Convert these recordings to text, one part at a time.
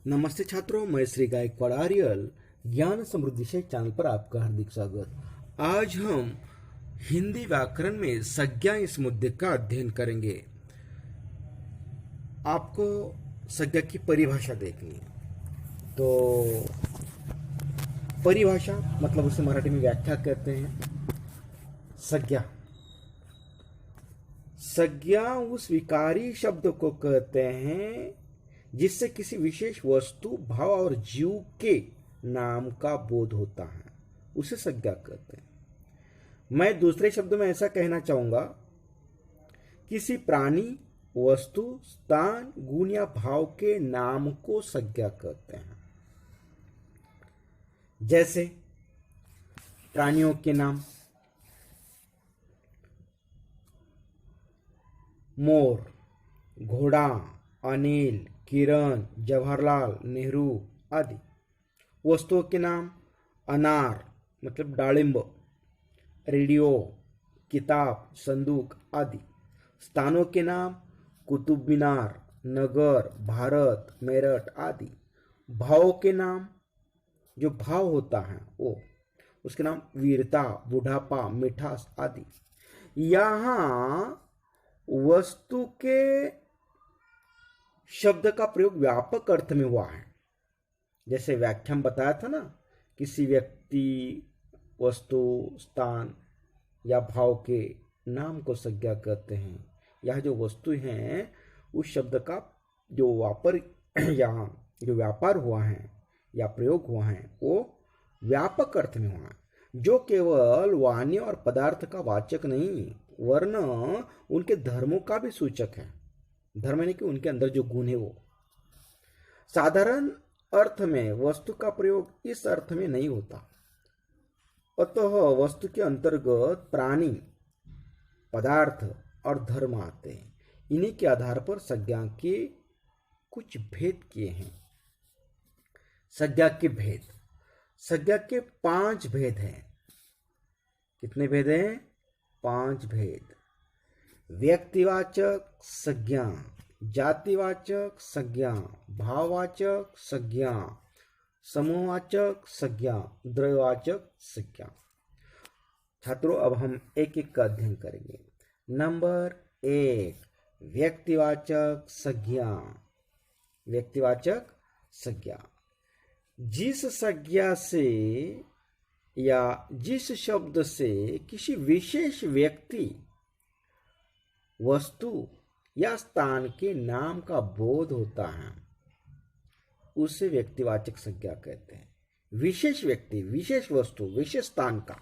नमस्ते छात्रों, मैं श्री गायकवाड़ आर्यल ज्ञान समृद्धि से चैनल पर आपका हार्दिक स्वागत। आज हम हिंदी व्याकरण में संज्ञा इस मुद्दे का अध्ययन करेंगे। आपको संज्ञा की परिभाषा देखनी है। तो परिभाषा मतलब उसे मराठी में व्याख्या कहते हैं। संज्ञा संज्ञा उस विकारी शब्द को कहते हैं जिससे किसी विशेष वस्तु, भाव और जीव के नाम का बोध होता है, उसे संज्ञा कहते हैं। मैं दूसरे शब्दों में ऐसा कहना चाहूंगा, किसी प्राणी, वस्तु, स्थान, गुण या भाव के नाम को संज्ञा कहते हैं। जैसे प्राणियों के नाम, मोर, घोड़ा, अनिल, किरण, जवाहरलाल नेहरू आदि। वस्तुओं के नाम, अनार मतलब डालिंब, रेडियो, किताब, संदूक आदि। स्थानों के नाम, कुतुब मीनार, नगर, भारत, मेरठ आदि। भावों के नाम, जो भाव होता है वो, उसके नाम वीरता, बुढ़ापा, मिठास आदि। यहाँ वस्तु के शब्द का प्रयोग व्यापक अर्थ में हुआ है। जैसे व्याख्या में बताया था ना, किसी व्यक्ति, वस्तु, स्थान या भाव के नाम को संज्ञा कहते हैं। यह जो वस्तु हैं, उस शब्द का जो यहाँ जो व्यापार हुआ है या प्रयोग हुआ है, वो व्यापक अर्थ में हुआ है, जो केवल वाणी और पदार्थ का वाचक नहीं, वरन उनके धर्मों का भी सूचक है। धर्म यानी कि उनके अंदर जो गुण है वो। साधारण अर्थ में वस्तु का प्रयोग इस अर्थ में नहीं होता, अतः वस्तु के अंतर्गत प्राणी, पदार्थ और धर्म आते हैं। इन्हीं के आधार पर संज्ञा के कुछ भेद किए हैं। संज्ञा के भेद, संज्ञा के 5 भेद हैं। कितने भेद हैं? 5 भेद। व्यक्तिवाचक संज्ञा, जातिवाचक संज्ञा, भाववाचक संज्ञा, समूहवाचक संज्ञा, द्रव्यवाचक संज्ञा। छात्रों, अब हम एक एक का अध्ययन करेंगे। नंबर 1, व्यक्तिवाचक संज्ञा। व्यक्तिवाचक संज्ञा जिस संज्ञा से या जिस शब्द से किसी विशेष व्यक्ति, वस्तु या स्थान के नाम का बोध होता है, उसे व्यक्तिवाचक संज्ञा कहते हैं। विशेष व्यक्ति, विशेष वस्तु, विशेष स्थान का।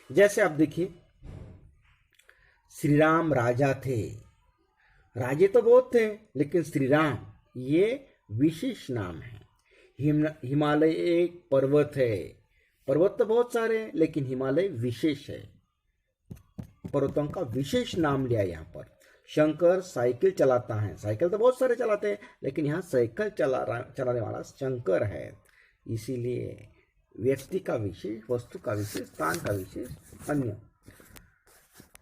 जैसे आप देखिए, श्री राम राजा थे। राजे तो बहुत थे, लेकिन श्री राम ये विशेष नाम है। हिमालय एक पर्वत है। पर्वत तो बहुत सारे हैं, लेकिन हिमालय विशेष है। पर्वतों का विशेष नाम लिया यहाँ पर। शंकर साइकिल चलाता है। साइकिल तो बहुत सारे चलाते हैं, लेकिन यहाँ साइकिल चलाने वाला शंकर है। इसीलिए व्यक्ति का विशेष, वस्तु का विशेष, स्थान का विशेष, अन्य।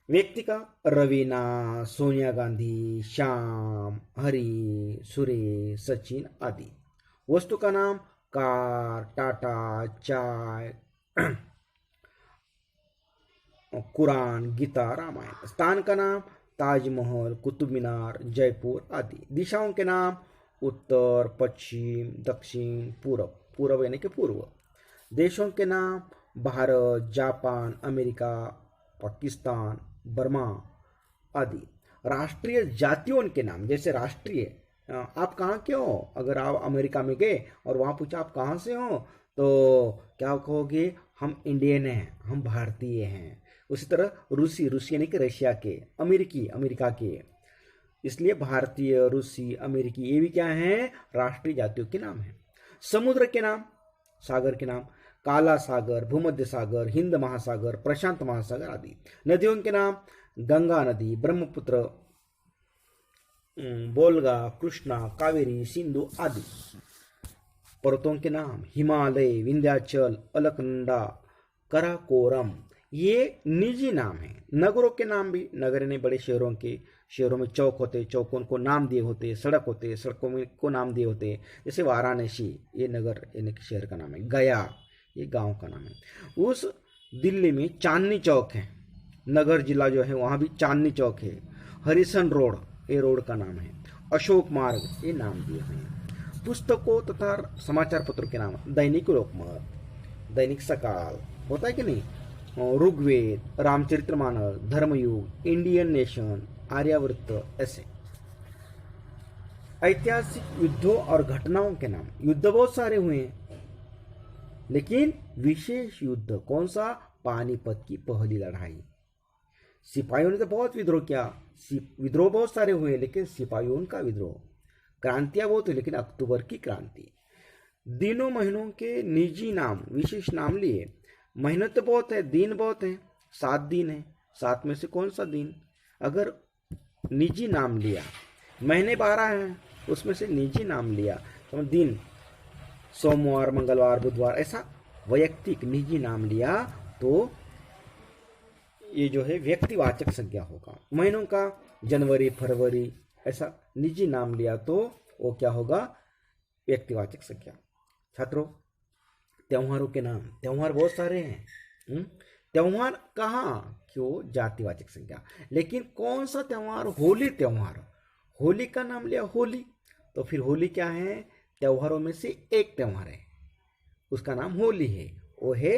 व्यक्ति का रवीना, सोनिया गांधी, श्याम, हरि, सुरेश, सचिन आदि। वस्तु का नाम कार, टाटा, चाय, कुरान, गीता, रामायण। स्थान का नाम ताजमहल, कुतुब मीनार, जयपुर आदि। दिशाओं के नाम उत्तर, पश्चिम, दक्षिण, पूर्व। पूर्व यानी कि पूर्व। देशों के नाम Bharat, Japan, America, Pakistan, Burma आदि। राष्ट्रीय जातियों के नाम, जैसे राष्ट्रीय, आप कहाँ के हो? अगर आप अमेरिका में गए और वहाँ पूछा आप कहाँ से हो, तो क्या कहोगे? हम इंडियन हैं, हम भारतीय हैं। उसी तरह रूसी, रूसी यानी कि रशिया के। अमेरिकी, अमेरिका के। इसलिए भारतीय, रूसी, अमेरिकी, ये भी क्या हैं? राष्ट्रीय जातियों के नाम हैं। समुद्र के नाम, सागर के नाम काला सागर, भूमध्य सागर, हिंद महासागर, प्रशांत महासागर आदि। नदियों के नाम गंगा नदी, ब्रह्मपुत्र, बोलगा, कृष्णा, कावेरी, सिंधु आदि। पर्वतों के नाम हिमालय, विंध्याचल, अलकनंदा, कराकोरम। ये निजी नाम है। नगरों के नाम भी, नगर ने बड़े शहरों में चौक होते, चौकों को नाम दिए होते, सड़क होते, सड़कों में को नाम दिए होते। जैसे वाराणसी, ये नगर यानी कि शहर का नाम है। गया, ये गांव का नाम है। उस दिल्ली में चांदनी चौक है, नगर जिला जो है वहाँ भी चांदनी चौक है। हरिसन रोड, ये रोड का नाम है। अशोक मार्ग, ये नाम दिए हुए हैं। पुस्तकों तथा समाचार पत्रों के नाम, दैनिक लोकमत, दैनिक सकाल होता है कि नहीं, ऋग्वेद, रामचरितमानस, धर्मयुग, इंडियन नेशन, आर्यावर्त, ऐसे। ऐतिहासिक युद्धों और घटनाओं के नाम, युद्ध बहुत सारे हुए हैं, लेकिन विशेष युद्ध कौन सा? पानीपत की पहली लड़ाई। सिपाहियों ने तो बहुत विद्रोह किया, विद्रोह बहुत सारे हुए, लेकिन सिपाहियों का विद्रोह। क्रांतियां बहुत हुई, लेकिन अक्टूबर की क्रांति। दिनों महीनों के निजी नाम, विशेष नाम लिए। महीने तो बहुत है, दिन बहुत है, 7 दिन है। 7 में से कौन सा दिन? अगर निजी नाम लिया, महीने 12 हैं, उसमें से निजी नाम लिया तो दिन सोमवार, मंगलवार, बुधवार, ऐसा वैयक्तिक निजी नाम लिया तो ये जो है व्यक्तिवाचक संज्ञा होगा। महीनों का जनवरी, फरवरी, ऐसा निजी नाम लिया तो वो क्या होगा? व्यक्तिवाचक संज्ञा। छात्रों, त्योहारों के नाम, त्योहार बहुत सारे हैं। त्योहार कहाँ? क्यों? जातिवाचक संज्ञा। लेकिन कौन सा त्योहार? होली त्योहार। होली का नाम लिया, होली, तो फिर होली क्या है? त्योहारों में से एक त्योहार है, उसका नाम होली है, वो है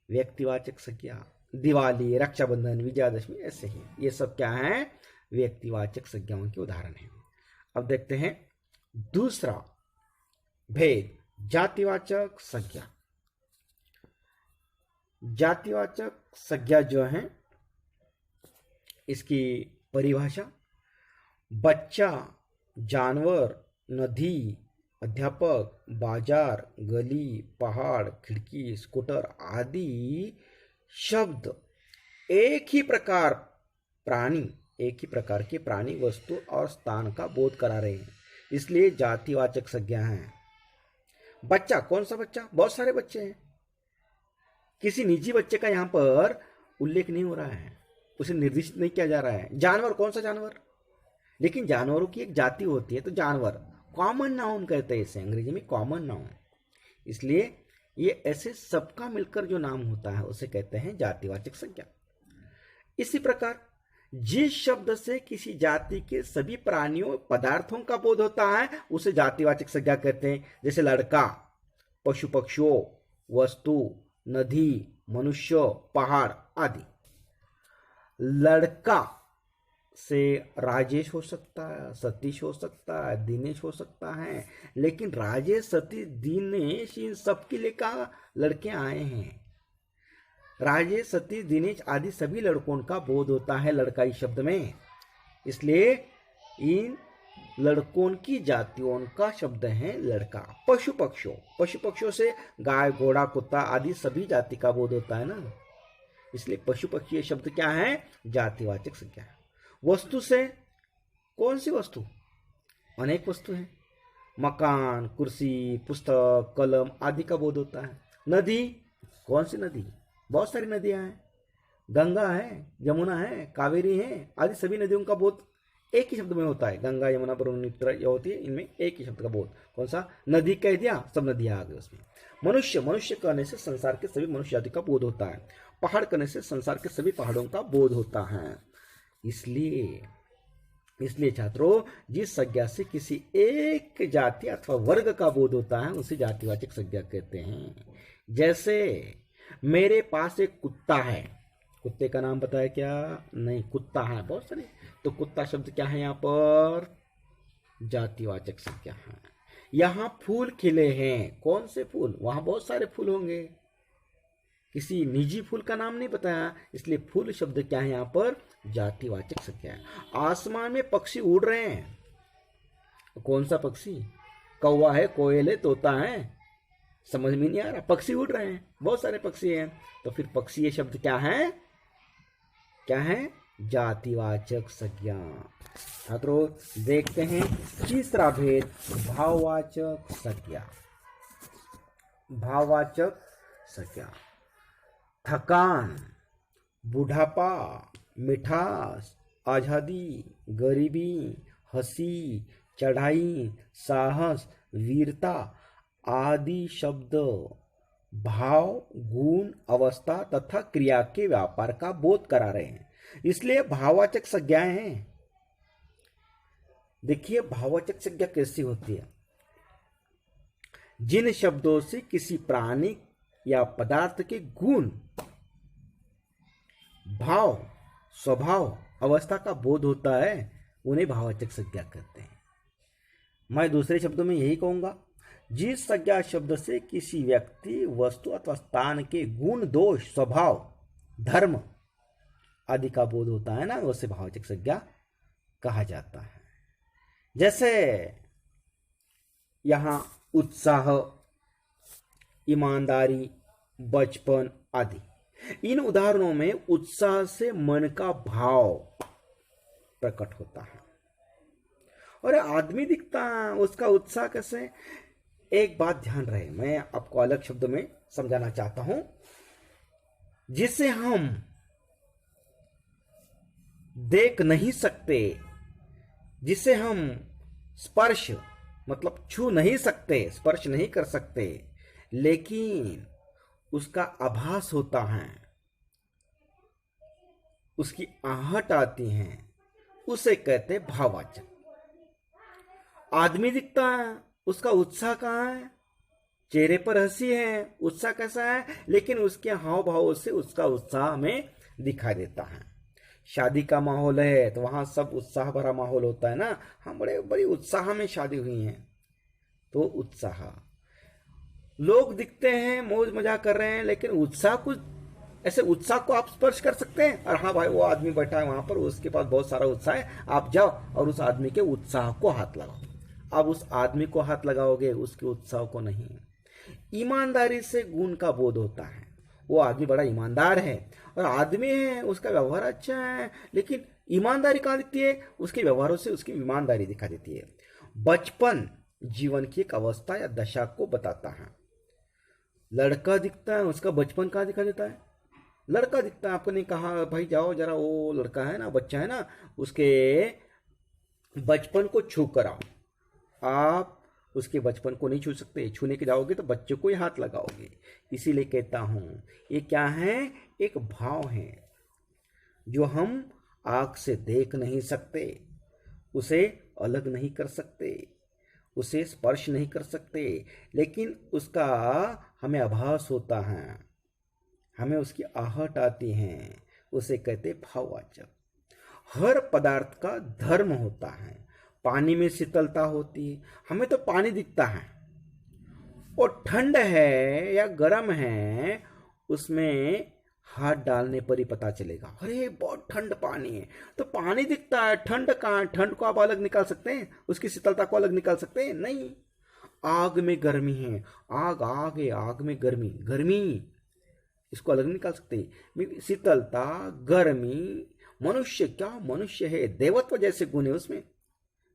व्यक्तिवाचक संज्ञा। दिवाली, रक्षाबंधन, विजयादशमी, ऐसे ही ये सब क्या है? व्यक्तिवाचक संज्ञाओं के उदाहरण हैं। अब देखते हैं दूसरा भेद, जातिवाचक संज्ञा। जातिवाचक संज्ञा जो है, इसकी परिभाषा: बच्चा, जानवर, नदी, अध्यापक, बाजार, गली, पहाड़, खिड़की, स्कूटर आदि शब्द एक ही प्रकार के प्राणी, वस्तु और स्थान का बोध करा रहे हैं, इसलिए जातिवाचक संज्ञा है। बच्चा, कौन सा बच्चा? बहुत सारे बच्चे हैं, किसी निजी बच्चे का यहाँ पर उल्लेख नहीं हो रहा है, उसे निर्दिष्ट नहीं किया जा रहा है। जानवर, कौन सा जानवर? लेकिन जानवरों की एक जाति होती है, तो जानवर कॉमन नाउन कहते हैं इसे, अंग्रेजी में कॉमन नाउन। इसलिए ये ऐसे सबका मिलकर जो नाम होता है उसे कहते हैं जातिवाचक संज्ञा। इसी प्रकार जिस शब्द से किसी जाति के सभी प्राणियों, पदार्थों का बोध होता है उसे जातिवाचक संज्ञा कहते हैं। जैसे लड़का, पशु पक्षियों, वस्तु, नदी, मनुष्य, पहाड़ आदि। लड़का से राजेश हो सकता है, सतीश हो सकता है, दिनेश हो सकता है, लेकिन राजेश, सतीश, दिनेश इन सबके लिए कहा लड़के आए हैं। राजेश, सतीश, दिनेश आदि सभी लड़कों का बोध होता है लड़काई शब्द में, इसलिए इन लड़कों की जातियों का शब्द है लड़का। पशु पक्षियों से गाय, घोड़ा, कुत्ता आदि सभी जाति का बोध होता है ना, इसलिए पशु पक्षी शब्द क्या है? जातिवाचक संज्ञा है। वस्तु से कौन सी वस्तु? अनेक वस्तु है, मकान, कुर्सी, पुस्तक, कलम आदि का बोध होता है। नदी, कौन सी नदी? बहुत सारी नदियां हैं, गंगा है, यमुना है, कावेरी है आदि सभी नदियों का बोध एक ही शब्द में होता है। गंगा, यमुना, ब्रह्मपुत्र ये होती है, इनमें एक ही शब्द का बोध। कौन सा? नदी कह दिया, सब नदियां आ गई उसमें। मनुष्य कहने से संसार के सभी मनुष्य जाति का बोध होता है। पहाड़ कहने से संसार के सभी पहाड़ों का बोध होता है। इसलिए छात्रों, जिस संज्ञा से किसी एक जाति अथवा वर्ग का बोध होता है उसे जातिवाचक संज्ञा कहते हैं। जैसे मेरे पास एक कुत्ता है, कुत्ते का नाम पता है क्या? नहीं, कुत्ता है बहुत सारे, तो कुत्ता शब्द क्या है? यहाँ पर जातिवाचक संज्ञा है। यहाँ फूल खिले हैं, कौन से फूल? वहां बहुत सारे फूल होंगे, किसी निजी फूल का नाम नहीं बताया, इसलिए फूल शब्द क्या है? यहाँ पर जातिवाचक संज्ञा है। आसमान में पक्षी उड़ रहे हैं, कौन सा पक्षी? कौवा है, कोयल है, तोता है, समझ में नहीं आ रहा, पक्षी उड़ रहे हैं, बहुत सारे पक्षी हैं, तो फिर पक्षी ये शब्द क्या है? क्या है? जातिवाचक संज्ञा। छात्रों, देखते हैं तीसरा भेद, भाववाचक संज्ञा। भाववाचक संज्ञा, थकान, बुढ़ापा, मिठास, आजादी, गरीबी, हंसी, चढ़ाई, साहस, वीरता आदि शब्द भाव, गुण, अवस्था तथा क्रिया के व्यापार का बोध करा रहे हैं, इसलिए भाववाचक संज्ञाएं हैं। देखिए भाववाचक संज्ञा कैसी होती है। जिन शब्दों से किसी प्राणी या पदार्थ के गुण, भाव, स्वभाव, अवस्था का बोध होता है, उन्हें भाववाचक संज्ञा कहते हैं। मैं दूसरे शब्दों में यही कहूंगा, जिस संज्ञा शब्द से किसी व्यक्ति, वस्तु अथवा स्थान के गुण, दोष, स्वभाव, धर्म आदि का बोध होता है ना, उसे भाववाचक संज्ञा कहा जाता है। जैसे यहां उत्साह, ईमानदारी, बचपन आदि, इन उदाहरणों में उत्साह से मन का भाव प्रकट होता है। और आदमी दिखता है, उसका उत्साह कैसे, एक बात ध्यान रहे, मैं आपको अलग शब्दों में समझाना चाहता हूं। जिसे हम देख नहीं सकते, जिसे हम स्पर्श मतलब छू नहीं सकते, स्पर्श नहीं कर सकते, लेकिन उसका आभास होता है, उसकी आहट आती है, उसे कहते भाववाचक। आदमी दिखता है, उसका उत्साह कहाँ है, चेहरे पर हंसी है, उत्साह कैसा है, लेकिन उसके हाव भाव से उसका उत्साह हमें दिखाई देता है। शादी का माहौल है तो वहां सब उत्साह भरा माहौल होता है ना, हम बड़े उत्साह में शादी हुई है, तो उत्साह। लोग दिखते हैं, मौज मजा कर रहे हैं, लेकिन उत्साह कुछ ऐसे, उत्साह को आप स्पर्श कर सकते हैं, और हाँ भाई वो आदमी बैठा है वहां पर, उसके पास बहुत सारा उत्साह है, आप जाओ और उस आदमी के उत्साह को हाथ लगाओ। आप उस आदमी को हाथ लगाओगे, उसके उत्साह को नहीं। ईमानदारी से गुण का बोध होता है, वो आदमी बड़ा ईमानदार है, और आदमी है उसका व्यवहार अच्छा है, लेकिन ईमानदारी कहाँ दिखती है, उसके व्यवहारों से उसकी ईमानदारी दिखा देती है। बचपन जीवन की एक अवस्था या दशा को बताता है। लड़का दिखता है, उसका बचपन कहाँ दिखा देता है, लड़का दिखता है, आपको नहीं कहा भाई जाओ जरा वो लड़का है ना, बच्चा है ना, उसके बचपन को छू कर आओ। आप उसके बचपन को नहीं छू सकते, छूने के जाओगे तो बच्चे को ही हाथ लगाओगे। इसीलिए कहता हूं ये क्या है, एक भाव है जो हम आंख से देख नहीं सकते, उसे अलग नहीं कर सकते, उसे स्पर्श नहीं कर सकते, लेकिन उसका हमें आभास होता है, हमें उसकी आहट आती है, उसे कहते भाववाचक। हर पदार्थ का धर्म होता है। पानी में शीतलता होती है, हमें तो पानी दिखता है, और ठंड है या गर्म है, उसमें हाथ डालने पर ही पता चलेगा, अरे बहुत ठंड पानी है, तो पानी दिखता है, ठंड कहाँ है, ठंड को आप अलग निकाल सकते हैं, उसकी शीतलता को अलग निकाल सकते हैं, नहीं। आग में गर्मी है, आग है, आग में गर्मी, गर्मी इसको अलग निकाल सकते, शीतलता, गर्मी। मनुष्य, क्या मनुष्य है, देवत्व जैसे गुण है उसमें।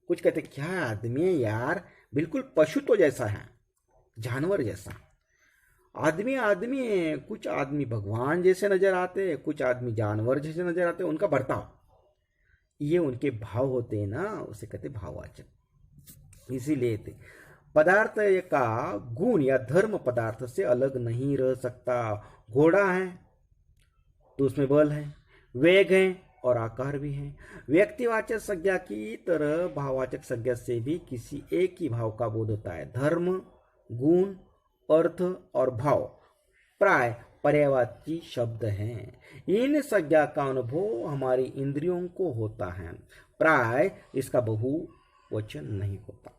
कुछ कहते क्या आदमी है यार, बिल्कुल पशु तो जैसा है, जानवर जैसा। आदमी आदमी है, कुछ आदमी भगवान जैसे नजर आते हैं, कुछ आदमी जानवर जैसे नजर आते हैं, उनका बर्ताव, ये उनके भाव होते हैं ना, उसे कहते भाववाचक। इसीलिए पदार्थ का गुण या धर्म पदार्थ से अलग नहीं रह सकता। घोड़ा है तो उसमें बल है, वेग है और आकार भी है। व्यक्तिवाचक संज्ञा की तरह भाववाचक संज्ञा से भी किसी एक ही भाव का बोध होता है। धर्म, गुण, अर्थ और भाव प्राय पर्यायवाची शब्द हैं। इन संज्ञा का अनुभव हमारी इंद्रियों को होता है, प्राय इसका बहुवचन नहीं होता।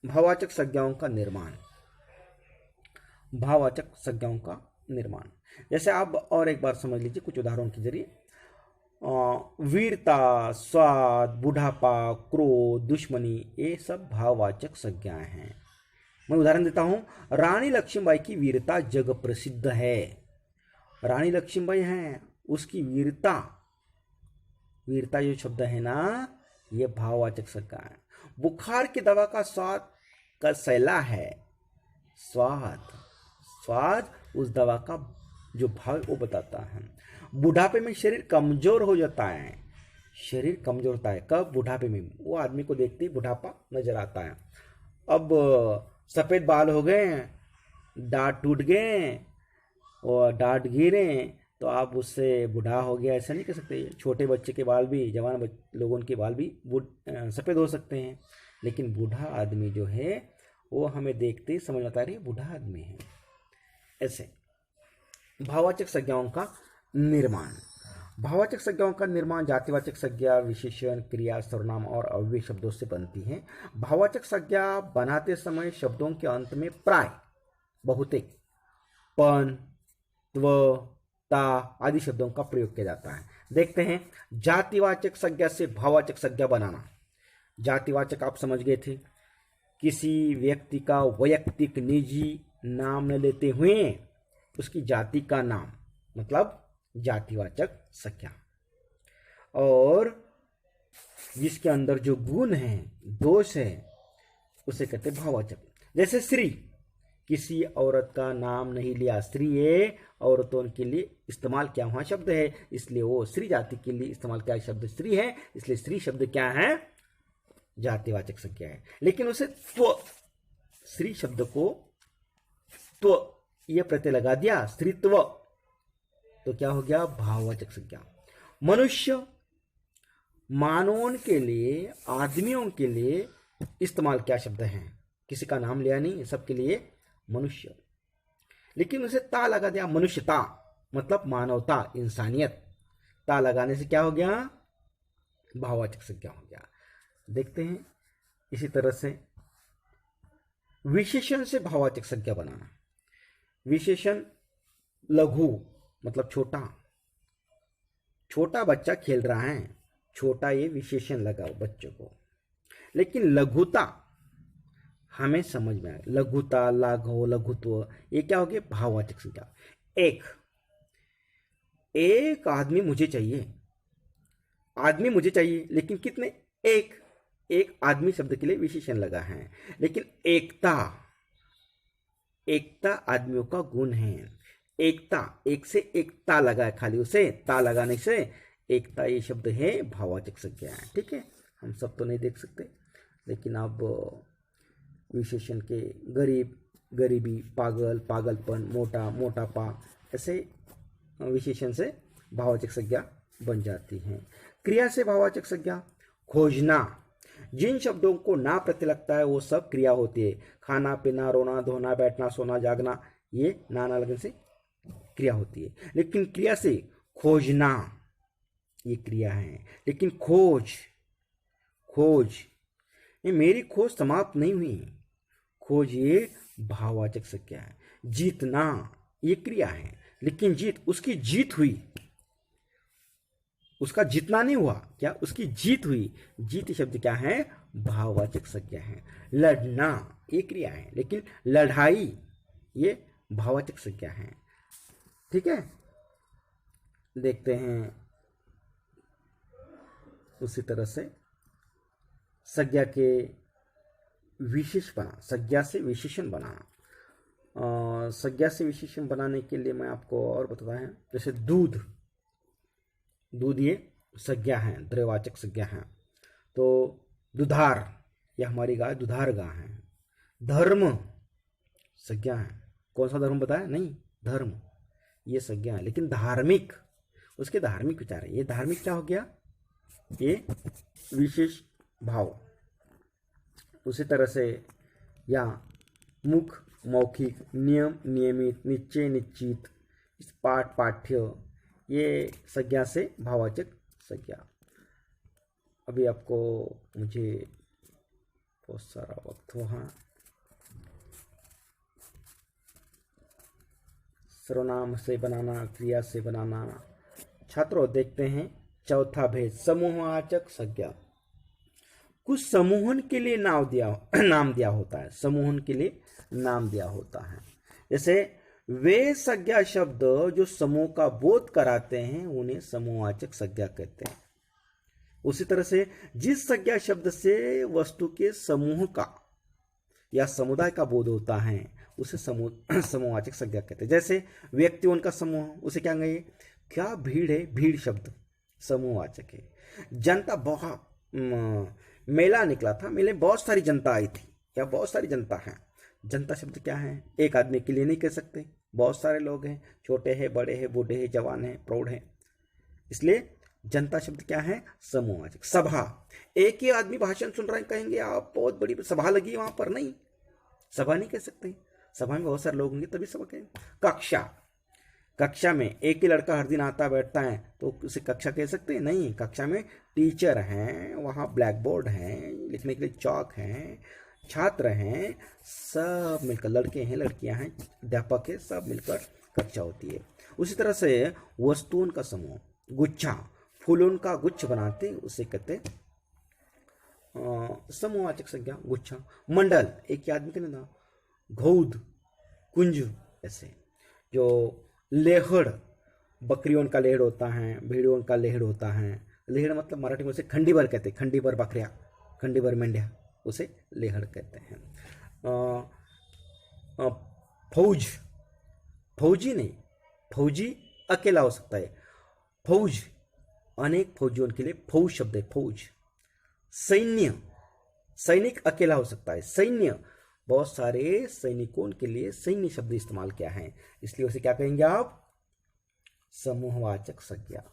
भाववाचक संज्ञाओं का निर्माण। भाववाचक संज्ञाओं का निर्माण, जैसे आप और एक बार समझ लीजिए कुछ उदाहरणों के जरिए। वीरता, स्वाद, बुढ़ापा, क्रोध, दुश्मनी, ये सब भाववाचक संज्ञाएं हैं। मैं उदाहरण देता हूं, रानी लक्ष्मीबाई की वीरता जग प्रसिद्ध है। रानी लक्ष्मीबाई हैं, उसकी वीरता, वीरता जो शब्द है ना, ये भाववाचक संज्ञा है। बुखार की दवा का स्वाद का सैला है, स्वाद, स्वाद उस दवा का जो भाव वो बताता है। बुढ़ापे में शरीर कमजोर हो जाता है। शरीर कमजोर होता है कब? बुढ़ापे में। वो आदमी को देखते ही बुढ़ापा नजर आता है। अब सफेद बाल हो गए, दांत टूट गए और दांत गिरे, तो आप उससे बूढ़ा हो गया ऐसा नहीं कह सकते। छोटे बच्चे के बाल भी, जवान लोगों के बाल भी सफ़ेद हो सकते हैं, लेकिन बूढ़ा आदमी जो है वो हमें देखते ही समझ आता है बूढ़ा आदमी है। ऐसे भाववाचक संज्ञाओं का निर्माण। भाववाचक संज्ञाओं का निर्माण जातिवाचक संज्ञा, विशेषण, क्रिया, सर्वनाम और अव्यय शब्दों से बनती है। भाववाचक संज्ञा बनाते समय शब्दों के अंत में प्राय, बहुतेक, पन, त्व, ता आदि शब्दों का प्रयोग किया जाता है। देखते हैं जातिवाचक संज्ञा से भाववाचक संज्ञा बनाना। जातिवाचक आप समझ गए थे, किसी व्यक्ति का वैयक्तिक निजी नाम न लेते हुए उसकी जाति का नाम, मतलब जातिवाचक संज्ञा। और जिसके अंदर जो गुण है, दोष है, उसे कहते भाववाचक। जैसे श्री, किसी औरत का नाम नहीं लिया, स्त्री है, औरतों के लिए इस्तेमाल किया हुआ शब्द है, इसलिए वो स्त्री जाति के लिए इस्तेमाल किया शब्द स्त्री है, इसलिए स्त्री शब्द क्या है? जातिवाचक संज्ञा है। लेकिन उसे त्व, स्त्री शब्द को त्व ये प्रत्यय लगा दिया, स्त्रीत्व, तो क्या हो गया? भाववाचक संज्ञा। मनुष्य, मानवों के लिए, आदमियों के लिए इस्तेमाल क्या शब्द है, किसी का नाम लिया नहीं, सबके लिए मनुष्य। लेकिन उसे ता लगा दिया, मनुष्यता, मतलब मानवता, इंसानियत। ता लगाने से क्या हो गया? भाववाचक संज्ञा हो गया। देखते हैं इसी तरह से विशेषण से भाववाचक संज्ञा बनाना। विशेषण, लघु मतलब छोटा, छोटा बच्चा खेल रहा है, छोटा ये विशेषण लगा बच्चों को। लेकिन लघुता हमें समझ में आए, लघुता, लाघव, लघुत्व, ये क्या हो गया? भाववाचक संज्ञा। एक आदमी मुझे चाहिए, आदमी मुझे चाहिए, लेकिन कितने? एक आदमी शब्द के लिए विशेषण लगा है। लेकिन एकता, एकता आदमियों का गुण है। एकता, एक से एकता लगा है, खाली उसे ता लगाने से एकता ये शब्द है, भाववाचक संज्ञा है। ठीक है, हम सब तो नहीं देख सकते, लेकिन आप विशेषण के गरीब, गरीबी, पागल, पागलपन, मोटा, मोटापा, ऐसे विशेषण से भाववाचक संज्ञा बन जाती है। क्रिया से भाववाचक संज्ञा, खोजना, जिन शब्दों को ना प्रत्यय लगता है वो सब क्रिया होती है। खाना, पीना, रोना, धोना, बैठना, सोना, जागना, ये ना लगने से क्रिया होती है। लेकिन क्रिया से खोजना ये क्रिया है। लेकिन खोज, ये मेरी खोज समाप्त नहीं हुई, खोज ये भाववाचक संज्ञा है। जीतना ये क्रिया है, लेकिन उसकी जीत हुई, उसका जीतना नहीं हुआ, क्या? उसकी जीत हुई। जीत शब्द क्या है? भाववाचक संज्ञा है। लड़ना ये क्रिया है, लेकिन लड़ाई ये भाववाचक संज्ञा है। ठीक है, देखते हैं उसी तरह से संज्ञा के विशेष बना, संज्ञा से विशेषण बनाना। संज्ञा से विशेषण बनाने के लिए मैं आपको और बताता है, जैसे दूध, दूध ये संज्ञा है, द्रव्यवाचक संज्ञा है। तो दुधार, ये हमारी गाय दुधार गाय है। धर्म संज्ञा है, कौन सा धर्म बताया? नहीं, धर्म ये संज्ञा है। लेकिन धार्मिक, उसके धार्मिक विचार है, ये धार्मिक क्या हो गया? ये विशेष भाव। उसी तरह से या मुख, मौखिक, नियम, नियमित, निश्चय, निश्चित, पाठ, पाठ्य, ये संज्ञा से भाववाचक संज्ञा। अभी आपको मुझे बहुत सारा वक्त हुआ। सर्वनाम से बनाना, क्रिया से बनाना। छात्रों देखते हैं चौथा भेद, समूहवाचक संज्ञा। कुछ समूहन के लिए नाम दिया होता है, समूहन के लिए नाम दिया होता है। जैसे वे संज्ञा शब्द जो समूह का बोध कराते हैं उन्हें समूहवाचक संज्ञा कहते हैं। उसी तरह से जिस संज्ञा शब्द से वस्तु के समूह का या समुदाय का बोध होता है उसे समूहवाचक संज्ञा कहते हैं। जैसे व्यक्तियों का समूह, उसे क्या कहेंगे? क्या भीड़ है, भीड़ शब्द समूहवाचक है। जनता बहुत मेला निकला था, मेले में बहुत सारी जनता आई थी या बहुत सारी जनता है। जनता शब्द क्या है, एक आदमी के लिए नहीं कह सकते, बहुत सारे लोग हैं, छोटे हैं, बड़े हैं, बूढ़े हैं, जवान हैं, प्रौढ़ हैं, इसलिए जनता शब्द क्या है, समूहवाचक। सभा, एक ही आदमी भाषण सुन रहे हैं, कहेंगे आप बहुत बड़ी सभा लगी है वहां पर, नहीं, सभा नहीं कह सकते, सभा में बहुत सारे लोग होंगे तभी सभा कहेंगे। कक्षा, कक्षा में एक ही लड़का हर दिन आता बैठता है तो उसे कक्षा कह सकते हैं, नहीं, कक्षा में टीचर हैं, वहाँ ब्लैक बोर्ड हैं, लिखने के लिए चौक हैं, छात्र हैं, सब मिलकर, लड़के हैं, लड़कियां हैं, अध्यापक है, सब मिलकर कक्षा होती है। उसी तरह से वस्तुओं का समूह, गुच्छा, फूलों का गुच्छ बनाते उसे कहते समूहवाचक संज्ञा गुच्छा। मंडल, एक ही आदमी का नहीं था, घौद, कुंज, ऐसे। जो लेहड़, बकरियों का लेहड़ होता है, भेड़ियों का लेहड़ होता है, लेहड़ मतलब मराठी में उसे खंडीभर कहते हैं, खंडीभर बकरिया, खंडीभर मेंढिया, उसे लेहड़ कहते हैं। फौज, फौजी नहीं, फौजी अकेला हो सकता है, फौज अनेक फौजियों के लिए फौज शब्द है, फौज। सैन्य, सैनिक अकेला हो सकता है, सैन्य बहुत सारे सैनिकों के लिए सैन्य शब्द इस्तेमाल किया है, इसलिए उसे क्या कहेंगे आप, समूहवाचक संज्ञा।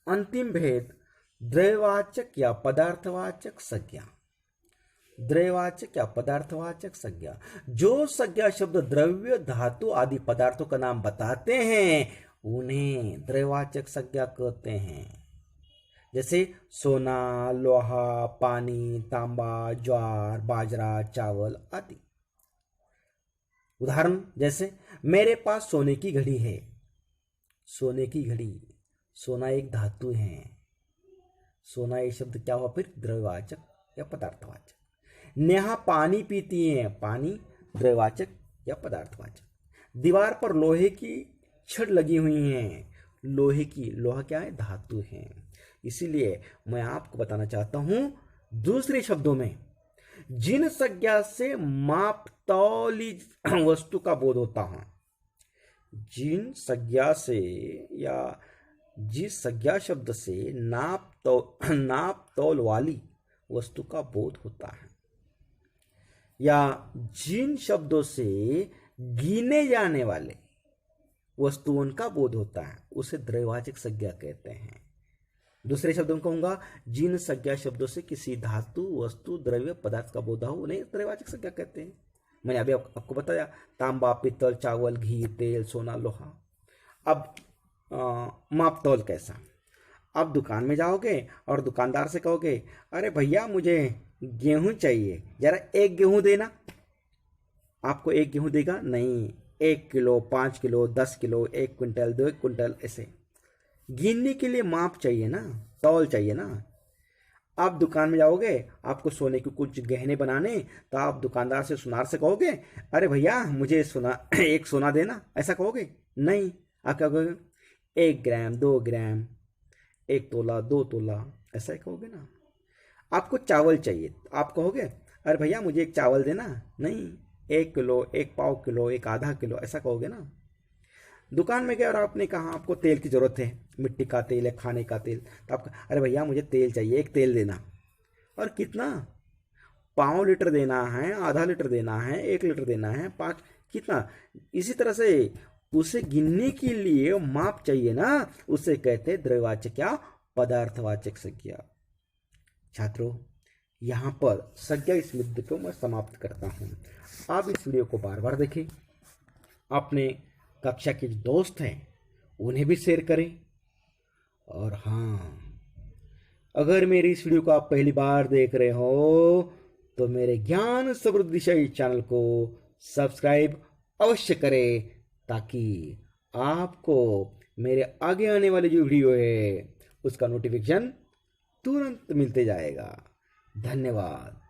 अंतिम भेद, द्रव्यवाचक या पदार्थवाचक संज्ञा। द्रव्यवाचक या पदार्थवाचक संज्ञा, जो संज्ञा शब्द द्रव्य, धातु आदि पदार्थों का नाम बताते हैं उन्हें द्रव्यवाचक संज्ञा कहते हैं। जैसे सोना, लोहा, पानी, तांबा, ज्वार, बाजरा, चावल आदि। उदाहरण जैसे मेरे पास सोने की घड़ी है, सोने की घड़ी, सोना एक धातु है, सोना ये शब्द क्या हुआ फिर, द्रव्यवाचक या पदार्थवाचक। नेहा पानी पीती है, पानी द्रव्यवाचक या पदार्थवाचक। दीवार पर लोहे की छड़ लगी हुई है, लोहे की, लोहा क्या है, धातु है, इसीलिए मैं आपको बताना चाहता हूं दूसरे शब्दों में जिन संज्ञा से मापतौली वस्तु का बोध होता है, जिन संज्ञा से या जिस संज्ञा शब्द से नाप तौल वाली वस्तु का बोध होता है, या जिन शब्दों से गिने जाने वाले वस्तुओं का बोध होता है उसे द्रव्यवाचक संज्ञा कहते हैं। दूसरे शब्दों में कहूंगा, जिन संज्ञा शब्दों से किसी धातु, वस्तु, द्रव्य, पदार्थ का बोध हो उन्हें द्रव्यवाचक संज्ञा कहते हैं। मैंने अभी आपको बताया, तांबा, पित्तल, चावल, घी, तेल, सोना, लोहा। अब माप तौल कैसा, अब दुकान में जाओगे और दुकानदार से कहोगे, अरे भैया मुझे गेहूं चाहिए, जरा एक गेहूं देना, आपको एक गेहूं देगा नहीं, 1 kilo, 5 kilo, 10 kilo, 1 quintal, 2 quintal, ऐसे गिनने के लिए माप चाहिए ना, तौल चाहिए ना। आप दुकान में जाओगे, आपको सोने के कुछ गहने बनाने, तो आप दुकानदार से, सुनार से कहोगे, अरे भैया मुझे सोना, एक सोना देना, ऐसा कहोगे नहीं, आप क्या कहोगे, 1 ग्राम, 2 ग्राम, 1 तोला, 2 तोला, ऐसा ही कहोगे ना। आपको चावल चाहिए, आप कहोगे, अरे भैया मुझे एक चावल देना, नहीं, 1 किलो, 1 पाव किलो, 1 आधा किलो, ऐसा कहोगे ना। दुकान में गए और आपने कहा आपको तेल की जरूरत है, मिट्टी का तेल है, खाने का तेल, तो आप, अरे भैया मुझे तेल चाहिए, एक तेल देना, और कितना, 5 लीटर देना है, आधा लीटर देना है, 1 लीटर देना है, 5, कितना। इसी तरह से उसे गिनने के लिए माप चाहिए ना, उसे कहते द्रव्यवाचक या पदार्थवाचक संज्ञा। छात्रों, यहाँ पर संज्ञा स्मृति को मैं समाप्त करता हूँ। आप इस वीडियो को बार बार देखें, अपने कक्षा के जो दोस्त हैं उन्हें भी शेयर करें, और हाँ, अगर मेरी इस वीडियो को आप पहली बार देख रहे हो तो मेरे ज्ञान समृद्धि दिशा चैनल को सब्सक्राइब अवश्य करें, ताकि आपको मेरे आगे आने वाली जो वीडियो है उसका नोटिफिकेशन तुरंत मिलते जाएगा। धन्यवाद।